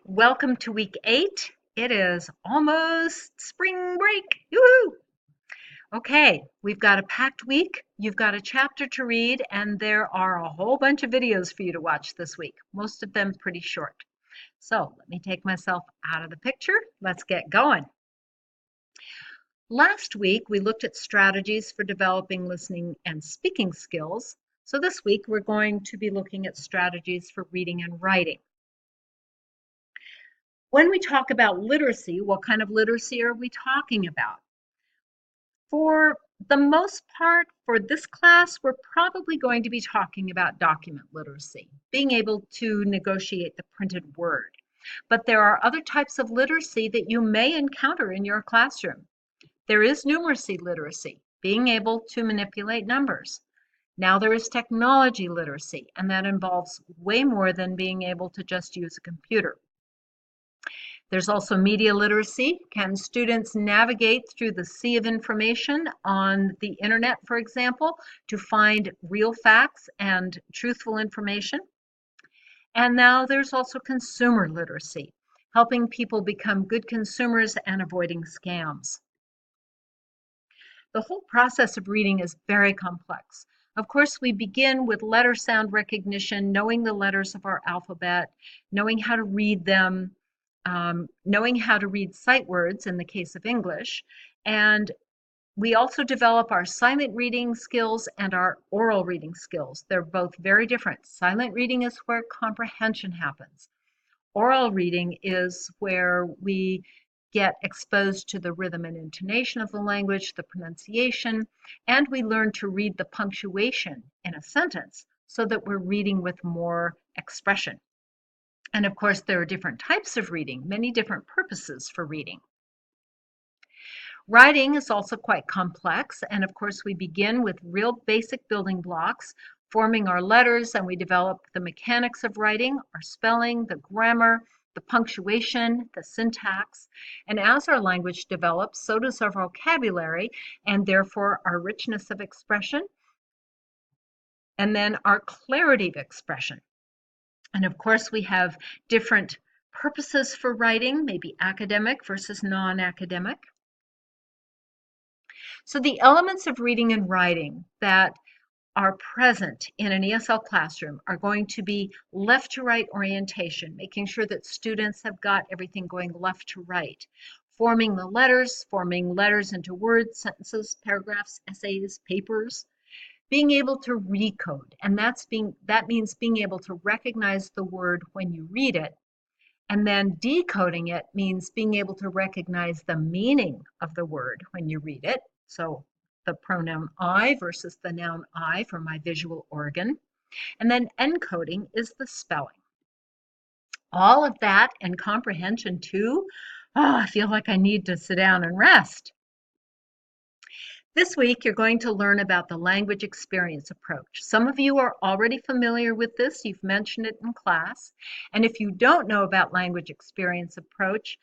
Welcome to week 8. It is almost spring break. Yoo-hoo! Okay, we've got a packed week. You've got a chapter to read, and there are a whole bunch of videos for you to watch this week, most of them pretty short. So let me take myself out of the picture. Let's get going. Last week, we looked at strategies for developing listening and speaking skills. So this week, we're going to be looking at strategies for reading and writing. When we talk about literacy, what kind of literacy are we talking about? For the most part, for this class, we're probably going to be talking about document literacy, being able to negotiate the printed word. But there are other types of literacy that you may encounter in your classroom. There is numeracy literacy, being able to manipulate numbers. Now there is technology literacy, and that involves way more than being able to just use a computer. There's also media literacy. Can students navigate through the sea of information on the internet, for example, to find real facts and truthful information? And now there's also consumer literacy, helping people become good consumers and avoiding scams. The whole process of reading is very complex. Of course, we begin with letter sound recognition, knowing the letters of our alphabet, knowing how to read them, knowing how to read sight words in the case of English, and we also develop our silent reading skills and our oral reading skills. They're both very different. Silent reading is where comprehension happens. Oral reading is where we get exposed to the rhythm and intonation of the language, the pronunciation, and we learn to read the punctuation in a sentence so that we're reading with more expression. And of course, there are different types of reading, many different purposes for reading. Writing is also quite complex, and of course, we begin with real basic building blocks, forming our letters, and we develop the mechanics of writing, our spelling, the grammar, the punctuation, the syntax. And as our language develops, so does our vocabulary, and therefore our richness of expression, and then our clarity of expression. And of course, we have different purposes for writing, maybe academic versus non-academic. So the elements of reading and writing that are present in an ESL classroom are going to be left to right orientation, making sure that students have got everything going left to right, forming letters into words, sentences, paragraphs, essays, papers, being able to recode, and that means being able to recognize the word when you read it, and then decoding it means being able to recognize the meaning of the word when you read it. So the pronoun I versus the noun I for my visual organ. And then encoding is the spelling. All of that and comprehension too. Oh, I feel like I need to sit down and rest. This week, you're going to learn about the language experience approach. Some of you are already familiar with this. You've mentioned it in class. And if you don't know about language experience approach,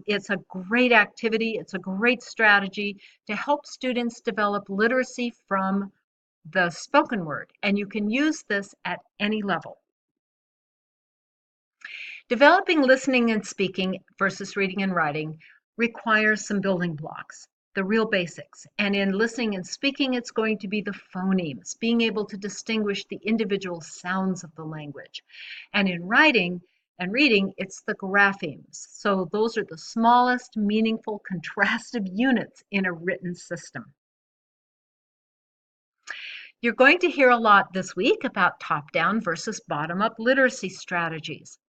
it's a great activity. It's a great strategy to help students develop literacy from the spoken word. And you can use this at any level. Developing listening and speaking versus reading and writing requires some building blocks, the real basics. And in listening and speaking, it's going to be the phonemes, being able to distinguish the individual sounds of the language. And in writing and reading, it's the graphemes. So those are the smallest, meaningful, contrastive units in a written system. You're going to hear a lot this week about top-down versus bottom-up literacy strategies.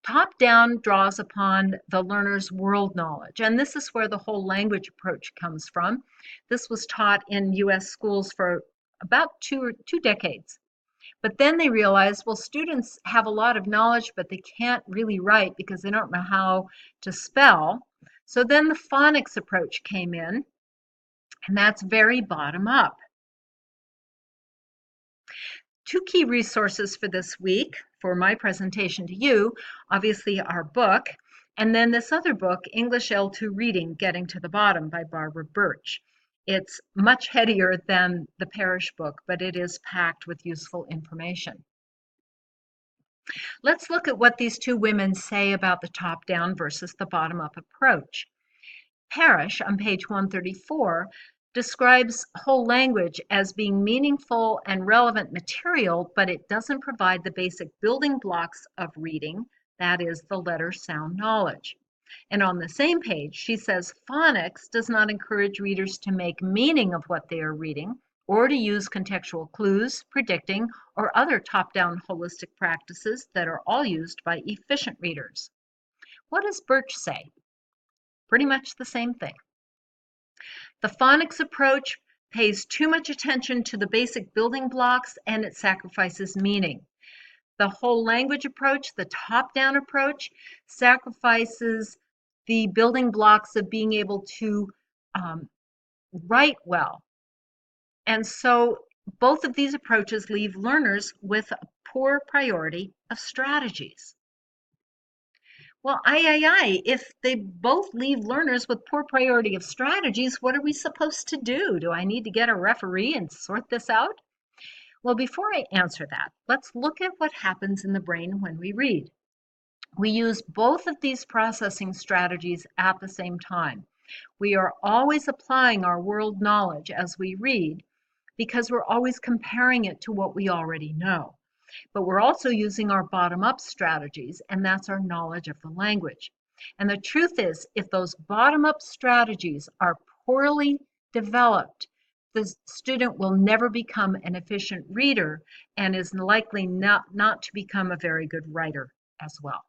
Top-down draws upon the learner's world knowledge, and this is where the whole language approach comes from. This was taught in US schools for about two decades. But then they realized, well, students have a lot of knowledge, but they can't really write because they don't know how to spell. So then the phonics approach came in, and that's very bottom-up. Two key resources for this week for my presentation to you, obviously our book, and then this other book, English L2 Reading, Getting to the Bottom by Barbara Birch. It's much headier than the Parrish book, but it is packed with useful information. Let's look at what these two women say about the top-down versus the bottom-up approach. Parrish, on page 134, describes whole language as being meaningful and relevant material, but it doesn't provide the basic building blocks of reading, that is, the letter sound knowledge. And on the same page, she says phonics does not encourage readers to make meaning of what they are reading or to use contextual clues, predicting, or other top-down holistic practices that are all used by efficient readers. What does Birch say? Pretty much the same thing. The phonics approach pays too much attention to the basic building blocks and it sacrifices meaning. The whole language approach, the top-down approach, sacrifices the building blocks of being able to write well. And so both of these approaches leave learners with a poor priority of strategies. Well, if they both leave learners with poor priority of strategies, what are we supposed to do? Do I need to get a referee and sort this out? Well, before I answer that, let's look at what happens in the brain when we read. We use both of these processing strategies at the same time. We are always applying our world knowledge as we read because we're always comparing it to what we already know. But we're also using our bottom-up strategies, and that's our knowledge of the language. And the truth is, if those bottom-up strategies are poorly developed, the student will never become an efficient reader and is likely not to become a very good writer as well.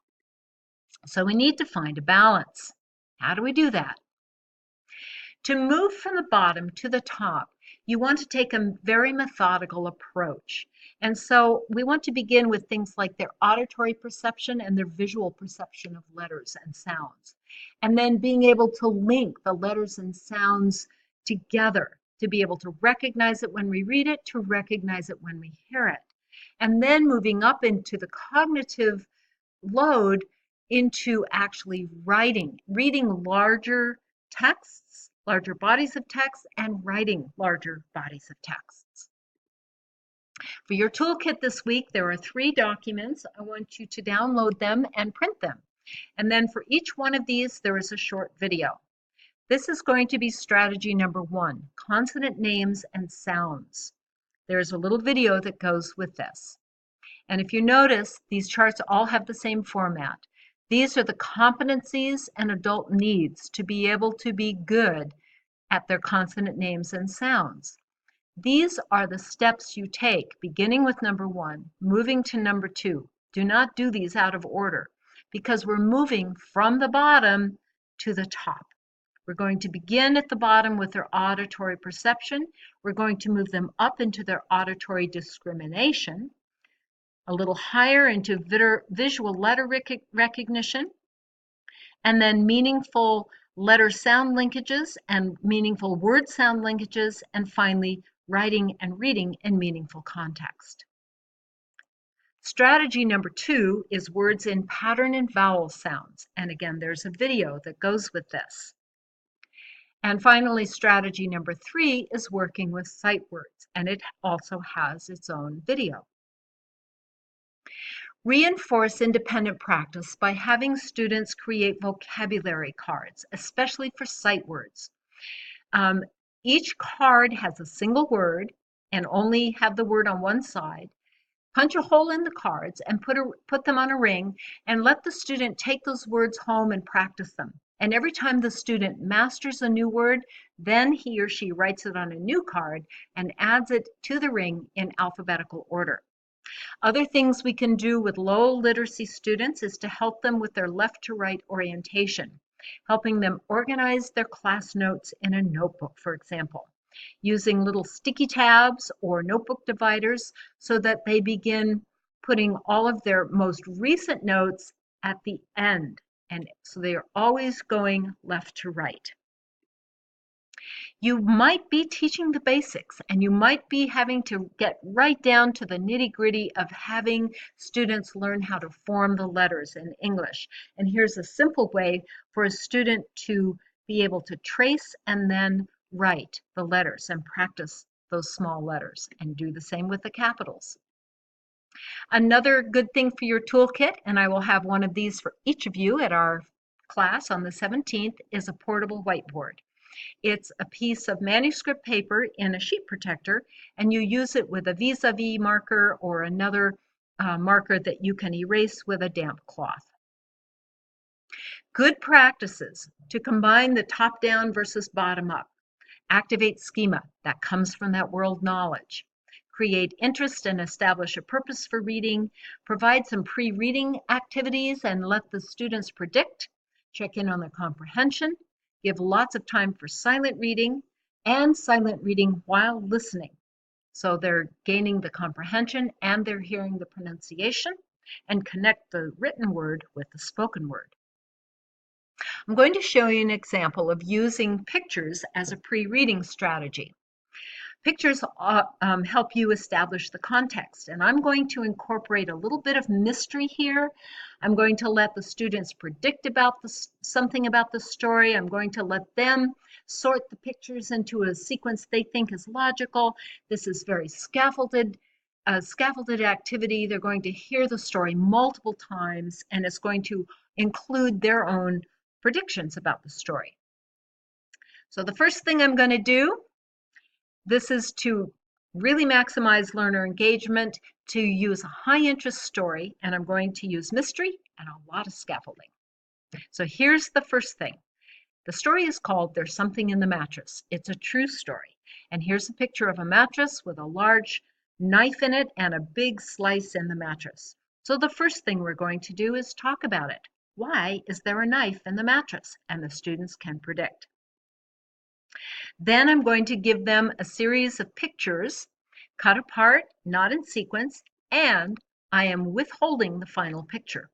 So we need to find a balance. How do we do that? To move from the bottom to the top, you want to take a very methodical approach. And so we want to begin with things like their auditory perception and their visual perception of letters and sounds. And then being able to link the letters and sounds together to be able to recognize it when we read it, to recognize it when we hear it. And then moving up into the cognitive load into actually reading larger texts, larger bodies of text, and writing larger bodies of texts. For your toolkit this week, there are 3 documents. I want you to download them and print them. And then for each one of these, there is a short video. This is going to be strategy number 1, consonant names and sounds. There's a little video that goes with this. And if you notice, these charts all have the same format. These are the competencies and adult needs to be able to be good at their consonant names and sounds. These are the steps you take, beginning with number 1, moving to number 2. Do not do these out of order because we're moving from the bottom to the top. We're going to begin at the bottom with their auditory perception. We're going to move them up into their auditory discrimination, a little higher into visual letter recognition, and then meaningful letter sound linkages and meaningful word sound linkages, and finally writing and reading in meaningful context. Strategy number 2 is words in pattern and vowel sounds. And again, there's a video that goes with this. And finally, strategy number 3 is working with sight words, and it also has its own video. Reinforce independent practice by having students create vocabulary cards, especially for sight words. Each card has a single word and only have the word on one side. Punch a hole in the cards and put them on a ring and let the student take those words home and practice them. And every time the student masters a new word, then he or she writes it on a new card and adds it to the ring in alphabetical order. Other things we can do with low literacy students is to help them with their left to right orientation, helping them organize their class notes in a notebook, for example, using little sticky tabs or notebook dividers so that they begin putting all of their most recent notes at the end. And so they are always going left to right. You might be teaching the basics and you might be having to get right down to the nitty-gritty of having students learn how to form the letters in English. And here's a simple way for a student to be able to trace and then write the letters and practice those small letters, and do the same with the capitals. Another good thing for your toolkit, and I will have one of these for each of you at our class on the 17th, is a portable whiteboard. It's a piece of manuscript paper in a sheet protector, and you use it with a vis-a-vis marker or another marker that you can erase with a damp cloth. Good practices to combine the top-down versus bottom-up. Activate schema that comes from that world knowledge. Create interest and establish a purpose for reading. Provide some pre-reading activities and let the students predict. Check in on their comprehension. Give lots of time for silent reading and silent reading while listening. So they're gaining the comprehension and they're hearing the pronunciation, and connect the written word with the spoken word. I'm going to show you an example of using pictures as a pre-reading strategy. Pictures help you establish the context, and I'm going to incorporate a little bit of mystery here. I'm going to let the students predict about something about the story. I'm going to let them sort the pictures into a sequence they think is logical. This is very scaffolded activity. They're going to hear the story multiple times, and it's going to include their own predictions about the story. So the first thing I'm going to do, this is to really maximize learner engagement, to use a high interest story, and I'm going to use mystery and a lot of scaffolding. So here's the first thing. The story is called There's Something in the Mattress. It's a true story. And here's a picture of a mattress with a large knife in it and a big slice in the mattress. So the first thing we're going to do is talk about it. Why is there a knife in the mattress? And the students can predict. Then I'm going to give them a series of pictures, cut apart, not in sequence, and I am withholding the final picture.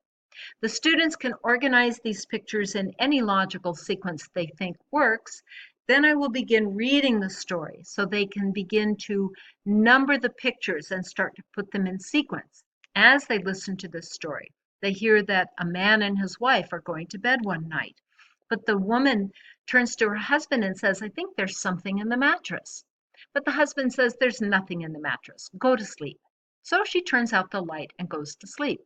The students can organize these pictures in any logical sequence they think works. Then I will begin reading the story so they can begin to number the pictures and start to put them in sequence. As they listen to this story, they hear that a man and his wife are going to bed one night, but the woman turns to her husband and says, I think there's something in the mattress. But the husband says, there's nothing in the mattress. Go to sleep. So she turns out the light and goes to sleep.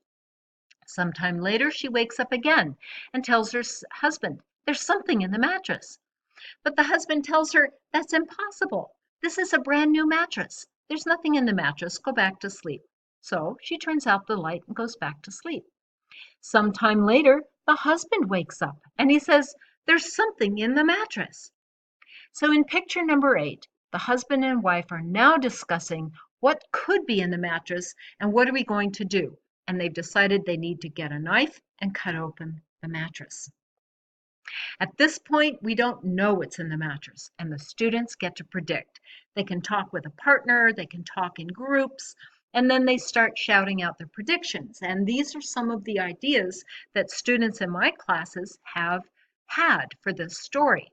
Sometime later, she wakes up again and tells her husband, there's something in the mattress. But the husband tells her, that's impossible. This is a brand new mattress. There's nothing in the mattress. Go back to sleep. So she turns out the light and goes back to sleep. Sometime later, the husband wakes up and he says, there's something in the mattress. So in picture number 8, the husband and wife are now discussing what could be in the mattress and what are we going to do. And they've decided they need to get a knife and cut open the mattress. At this point, we don't know what's in the mattress, and the students get to predict. They can talk with a partner, they can talk in groups, and then they start shouting out their predictions. And these are some of the ideas that students in my classes have had for this story.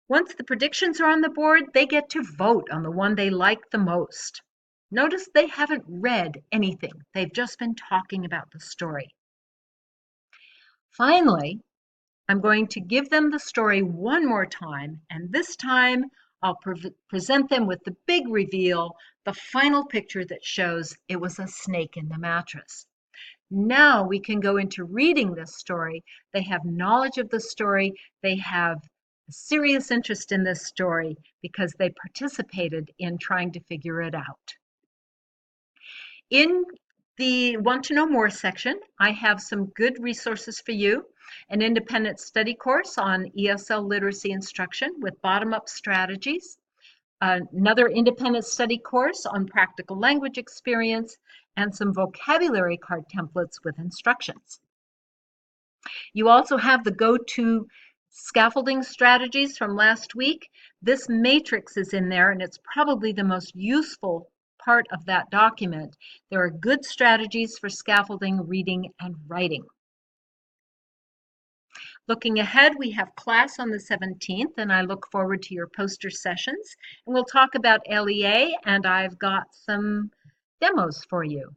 Once the predictions are on the board, they get to vote on the one they like the most. Notice they haven't read anything. They've just been talking about the story. Finally, I'm going to give them the story one more time, and this time I'll present them with the big reveal, the final picture that shows it was a snake in the mattress. Now we can go into reading this story. They have knowledge of the story. They have a serious interest in this story because they participated in trying to figure it out. In the Want to Know More section, I have some good resources for you. An independent study course on ESL literacy instruction with bottom-up strategies, another independent study course on practical language experience, and some vocabulary card templates with instructions. You also have the go-to scaffolding strategies from last week. This matrix is in there, and it's probably the most useful part of that document. There are good strategies for scaffolding, reading, and writing. Looking ahead, we have class on the 17th, and I look forward to your poster sessions. And we'll talk about LEA, and I've got some demos for you.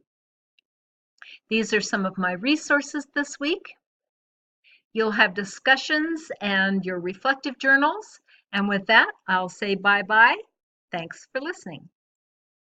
These are some of my resources this week. You'll have discussions and your reflective journals. And with that, I'll say bye-bye. Thanks for listening.